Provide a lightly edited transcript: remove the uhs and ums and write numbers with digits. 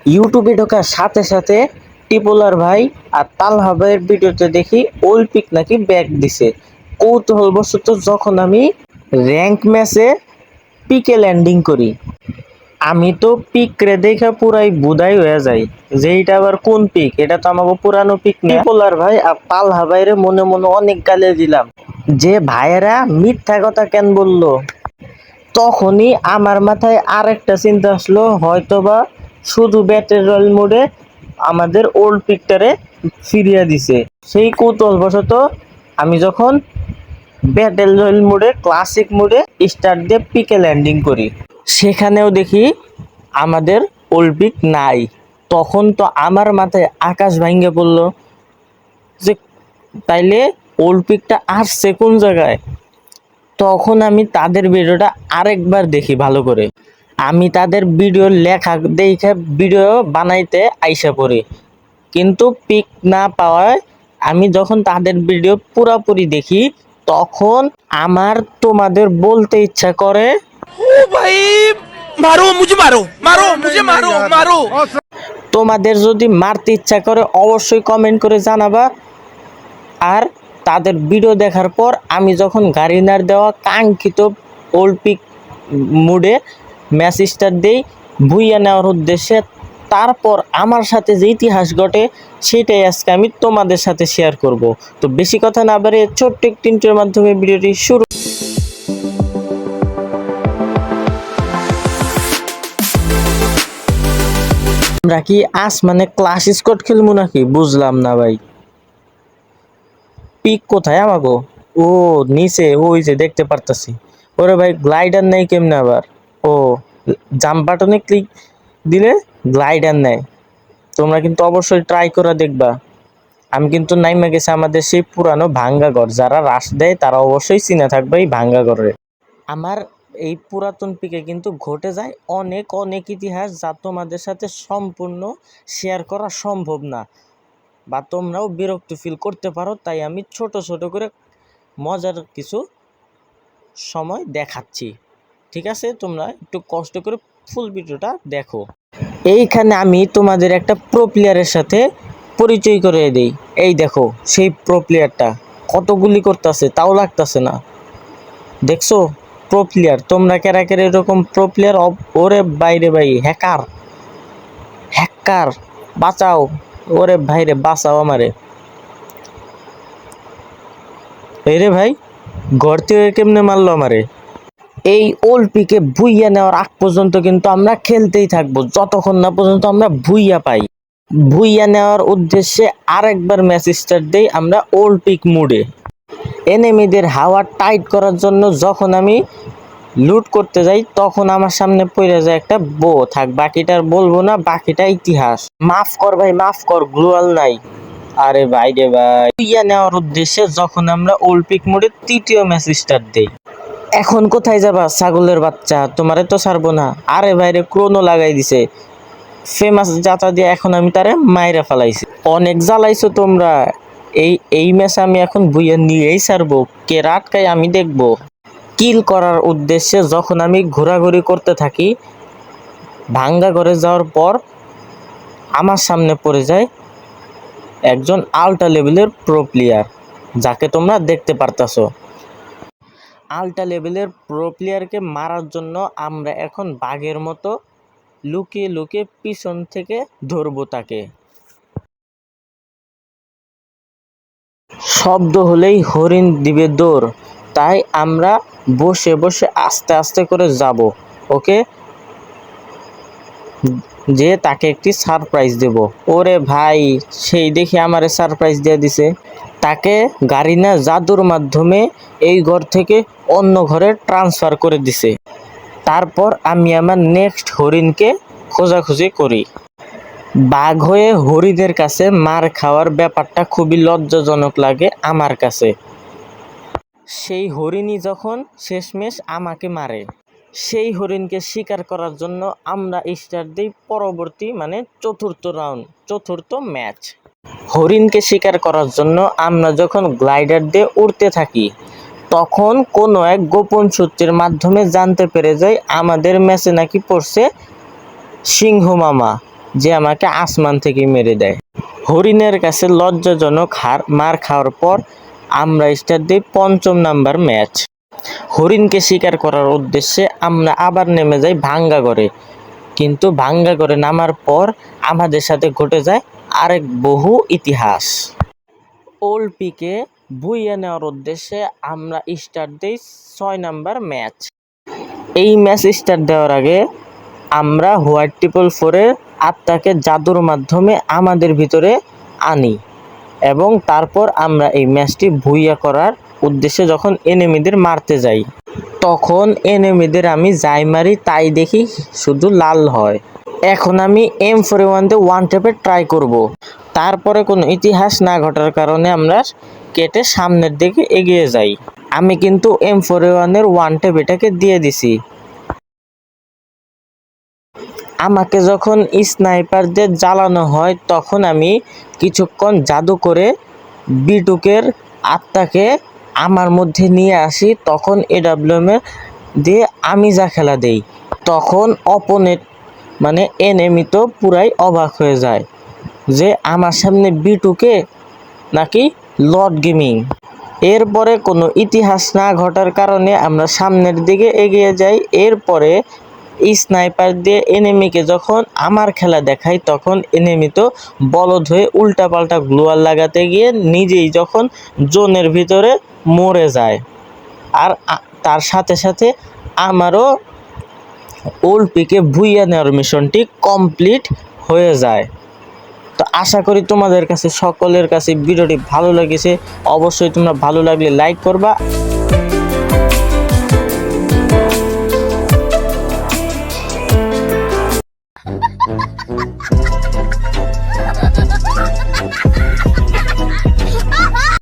ইউটিউবে ঢোকার সাথে সাথে টিপোলার ভাই আর তালহা ভাইয়ের ভিডিওতে দেখি অলিম্পিক নাকি ব্যাক দিছে। কৌতূহলবশত যখন আমি র্যাঙ্ক ম্যাচে পিকে ল্যান্ডিং করি, আমি তো পিক রে দেখে পুরাই বুদাই হয়ে যাই যে এটা আবার কোন পিক, এটা তো আমাকে পুরানো পিক না। টিপোলার ভাই আর তালহা ভাইরে মনে মনে অনেক গালে দিলাম যে ভাইয়েরা মিথ্যা কথা কেন বললো। তখনই আমার মাথায় আরেকটা চিন্তা আসলো, হয়তোবা শুধু ব্যাটেল রয়্যাল মোডে আমাদের ওল্ড পিকটারে ফিরিয়ে দিছে। সেই কৌতূহলবশত আমি যখন ব্যাটেল রয়্যাল মোডে ক্লাসিক মোডে স্টার্ট দিয়ে পিকে ল্যান্ডিং করি, সেখানেও দেখি আমাদের ওল্ড পিক নাই। তখন তো আমার মাথায় আকাশ ভাঙ্গে পড়লো যে তাইলে ওল্ড পিকটা আসছে কোন জায়গায়। তখন আমি তাদের ভিডিওটা আরেকবার দেখি ভালো করে। আমি তাদের ভিডিও লেখা দেখে ভিডিও বানাইতে আইসা পড়ি, কিন্তু পিক না পাওয়ায় আমি যখন তাদের ভিডিও পুরাপুরি দেখি তখন আমার তোমাদের বলতে ইচ্ছা করে, ओ भाई मारो मुझे मारो मारो मुझे मारो मारो। তোমাদের যদি মারতে ইচ্ছা করে অবশ্যই কমেন্ট করে জানাবা। আর তাদের ভিডিও দেখার পর আমি যখন গারিনার দেওয়া কাঙ্ক্ষিত ওল্ড পিক মুডে ম্যাচ স্টার্ট দেই ভুইয়া নেওয়ার উদ্দেশ্যে, তারপর আমার সাথে যে ইতিহাস ঘটে সেটাই আজকে আমি তোমাদের সাথে শেয়ার করব। তো বেশি কথা না বাড়িয়ে ছোট্ট একটি ইন্টারভিউর মাধ্যমে ভিডিওটি শুরু। আমরা কি আসমানে ক্লাস স্কোয়াড খেলবো নাকি বুঝলাম না ভাই। পিক কোথায় আমাগো? ও নিচে, ওই যে দেখতে পারতাছি। ওরে ভাই গ্লাইডার নেই কেমনে আবার? ও জাম্প বাটনে ক্লিক দিলে গ্লাইডার নেয়। তোমরা কিন্তু অবশ্যই ট্রাই করে দেখবা। আমি কিন্তু নাইমা গেছি আমাদের সেই পুরানো ভাঙ্গা ঘর, যারা রাশ দেয় তারা অবশ্যই চিনে থাকবে এই ভাঙ্গা ঘরে। আমার এই পুরাতন পিকে কিন্তু ঘটে যায় অনেক অনেক ইতিহাস, যা তোমাদের সাথে সম্পূর্ণ শেয়ার করা সম্ভব না, বা তোমরাও বিরক্ত ফিল করতে পারো। তাই আমি ছোট ছোট করে মজার কিছু সময় দেখাচ্ছি। ঠিক আছে, তোমরা একটু কষ্ট করে ফুল ভিডিওটা দেখো। এইখানে আমি তোমাদের একটা প্রো প্লেয়ারের সাথে পরিচয় করে দেই। এই দেখো সেই প্রো প্লেয়ারটা কত গুলি করতেছে তাও লাগতেছে না। দেখছো প্রো প্লেয়ার? তোমরা কেরা কেরা এরকম প্রো প্লেয়ার? ওরে বাইরে ভাই হ্যাকার, হ্যাকার বাঁচাও, ওরে ভাইরে বাঁচাও আমারে। এই রে ভাই ঘর থেকে কেমনে মারলো আমারে। এই ওল্ড পিকে ভুইয়া নেওয়ার আগ পর্যন্ত কিন্তু আমরা খেলতেই থাকবো যতক্ষণ না পর্যন্ত আমরা ভুইয়া পাই। ভুইয়া নেওয়ার উদ্দেশ্যে আরেকবার ম্যাচ স্টার্ট দেই আমরা ওল্ড পিক মুডে। এনিমিদের হাওয়া টাইট করার জন্য যখন আমি লুট করতে যাই তখন আমার সামনে পড়ে যায় একটা বো। থাক বাকিটা আর বলবো না, বাকিটা ইতিহাস। মাফ কর ভাই মাফ কর, গ্লোয়াল নাই। আরে ভাই রে ভাই, ভুইয়া নেওয়ার উদ্দেশ্যে যখন আমরা ওল্ড পিক মোডে তৃতীয় ম্যাচ স্টার্ট দেই। এখন কোথায় যাবা ছাগলের বাচ্চা, তোমারে তো ছাড়বো না। আরে ভাইরে ক্রোনো লাগাই দিছে ফেমাস যাতা দিয়ে, এখন আমি তারে মাইরা ফেলাইছি। অনেক জ্বালাইছো তোমরা। এই ম্যাচ আমি এখন ভুইয়া নিয়েই ছাড়বো, কে আটকায় আমি দেখবো। কিল করার উদ্দেশ্যে যখন আমি ঘোরাঘুরি করতে থাকি, ভাঙ্গা ঘরে যাওয়ার পর আমার সামনে পড়ে যায় একজন আল্ট্রা লেভেলের প্রো প্লেয়ার, যাকে তোমরা দেখতে পারতাছো। আল্ট্রা লেভেলের প্রো প্লেয়ারকে মারার জন্য আমরা এখন বাঘের মতো লুকিয়ে লুকিয়ে পিছন থেকে ধরবো তাকে। শব্দ হলেই হরিণ দিবে দৌড়, তাই আমরা বসে বসে আস্তে আস্তে করে যাব। ওকে, যে তাকে একটি সারপ্রাইজ দেব। ওরে ভাই সেই দেখি আমারে সারপ্রাইজ দিয়ে দিছে। তাকে গাড়ি না জাদুর মাধ্যমে এই ঘর থেকে অন্য ঘরে ট্রান্সফার করে দিছে। তারপর আমি আমার নেক্সট হরিণকে খোঁজাখুঁজি করি। বাঘ হয়ে হরিণের কাছে মার খাওয়ার ব্যাপারটা খুবই লজ্জাজনক লাগে আমার কাছে। সেই হরিণই যখন শেষমেশ আমাকে মারে, সেই হরিণকে শিকার করার জন্য আমরা স্টার্ট দিই পরবর্তী মানে চতুর্থ ম্যাচ। হরিণকে শিকার করার জন্য আমরা যখন গ্লাইডার দিয়ে উড়তে থাকি, তখন কোনো এক গোপন সূত্রের মাধ্যমে জানতে পেরে যাই আমাদের ম্যাচে নাকি পড়ছে সিংহ মামা। যে আমাকে আসমান থেকে মেরে দেয়। হরিণের কাছে লজ্জাজনক মার খাওয়ার পর আমরা স্টার্ট দিই ৫ম নাম্বার ম্যাচ। হরিণকে শিকার করার উদ্দেশ্যে আমরা আবার নেমে যাই ভাঙ্গাগড়ে। কিন্তু ভাঙ্গাগড়ে নামার পর আমাদের সাথে ঘটে যায় আরেক বহু ইতিহাস। ওল্ড পিকে বুইয়া নেওয়ার উদ্দেশ্যে আমরা স্টার্ট দিই ৬ নাম্বার ম্যাচ। এই ম্যাচ স্টার্ট দেওয়ার আগে আমরা হোয়াইট 444-এর আত্মাকে জাদুর মাধ্যমে আমাদের ভিতরে আনি এবং তারপর আমরা এই ম্যাচটি ভুইয়া করার উদ্দেশ্যে যখন এনিমিদের মারতে যাই, তখন এনিমিদের আমি যাই মারি তাই দেখি শুধু লাল হয়। এখন আমি M41 দিয়ে ওয়ান ট্যাপে ট্রাই করব। তারপরে কোনো ইতিহাস না ঘটার কারণে আমরা কেটে সামনের দিকে এগিয়ে যাই। আমি কিন্তু M41-এর ওয়ান ট্যাপ এটাকে দিয়ে দিছি। আমাকে যখন স্নাইপার দিয়ে জ্বালানো হয় তখন আমি কিছুক্ষণ জাদু করে বিটুকের আত্মাকে আমার মধ্যে নিয়ে আসি। তখন AWM দিয়ে আমি যা খেলা দেই, তখন অপোনেন্ট মানে এনিমি তো পুরাই অবাক হয়ে যায় যে আমার সামনে বিটুকে নাকি লর্ড গেমিং। এরপরে কোনো ইতিহাস না ঘটার কারণে আমরা সামনের দিকে এগিয়ে যাই। এরপরে স্নাইপার দিয়ে এনিমিকে যখন আমার খেলা দেখাই তখন এনিমি তো বলদ হয়ে উল্টাপাল্টা গ্লোয়াল লাগাতে গিয়ে নিজেই যখন জোনের ভিতরে মরে যায়, আর তার সাথে সাথে আমারও ওল্ড পিকে ভুইয়া নেওয়ার মিশনটি কমপ্লিট হয়ে যায়। তো আশা করি তোমাদের কাছে সকলের কাছে ভিডিওটি ভালো লেগেছে। অবশ্যই তোমরা ভালো লাগলে লাইক করবা।